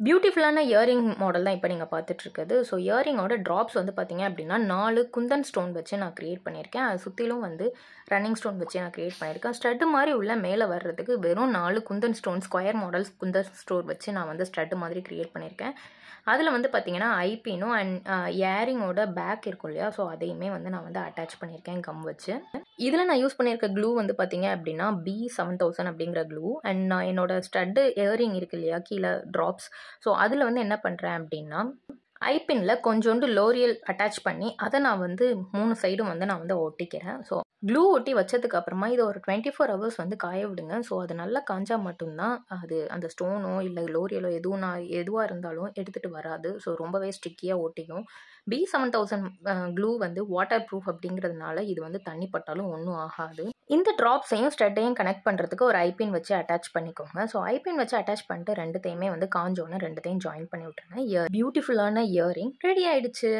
பியூட்டிஃபுல்லான earring model தான் இப்போ நீங்கள் பார்த்துட்ருக்குது. ஸோ இயரிங்கோட ட்ராப்ஸ் வந்து பார்த்தீங்க அப்படின்னா 4 குந்தன் ஸ்டோன் வச்சு நான் க்ரியேட் பண்ணியிருக்கேன். அது சுற்றிலும் வந்து ரன்னிங் ஸ்டோன் வச்சு நான் க்ரியேட் பண்ணியிருக்கேன். ஸ்டட்டு மாதிரி உள்ள மேலே வர்றதுக்கு வெறும் 4 Kundan stone square models Kundan stone வச்சு நான் வந்து ஸ்டட்டு மாதிரி க்ரியேட் பண்ணியிருக்கேன். அதில் வந்து பார்த்தீங்கன்னா ஐபினும் அண்ட் இயரிங்கோட பேக் இருக்கும் இல்லையா, ஸோ அதையுமே வந்து நான் வந்து அட்டாச் பண்ணியிருக்கேன் கம் வச்சு. இதில் நான் யூஸ் பண்ணியிருக்க க்ளூ வந்து பார்த்தீங்க அப்படின்னா B7000 அப்படிங்கிற க்ளூ. அண்ட் நான் என்னோட ஸ்டட்டு இயரிங் இருக்கு இல்லையா கீழே ட்ராப்ஸ், ஸோ அதில் வந்து என்ன பண்ணுறேன் அப்படின்னா ஐபின்னில் கொஞ்சோண்டு லோரியல் அட்டாச் பண்ணி அதை நான் வந்து 3 சைடும் வந்து நான் வந்து ஒட்டிக்கிறேன். ஸோ க்ளூ ஒட்டி வச்சதுக்கு அப்புறமா இதை ஒரு 24 ஹவர்ஸ் வந்து காய விடுங்க. ஸோ அது நல்லா காஞ்சா மட்டும்தான் அது அந்த ஸ்டோனோ இல்லை லோரியலோ எதுவாக இருந்தாலும் எடுத்துகிட்டு வராது. ஸோ ரொம்பவே ஸ்டிக்கியாக ஒட்டிக்கும். B7000 க்ளூ வந்து வாட்டர் ப்ரூஃப் அப்படிங்கிறதுனால இது வந்து தண்ணி பட்டாலும் ஒன்றும் ஆகாது. இந்த ட்ராப்ஸையும் ஸ்டட்டையும் கனெக்ட் பண்ணுறதுக்கு ஒரு ஐபின் வச்சு அட்டாச் பண்ணிக்கோங்க. ஸோ ஐபின் வச்சு அட்டாச் பண்ணிட்டு ரெண்டுத்தையுமே வந்து காஞ்சோன்னு ரெண்டுத்தையும் ஜாயின் பண்ணி விட்டுருங்க. பியூட்டிஃபுல்லான இயரிங் ரெடி ஆயிடுச்சு.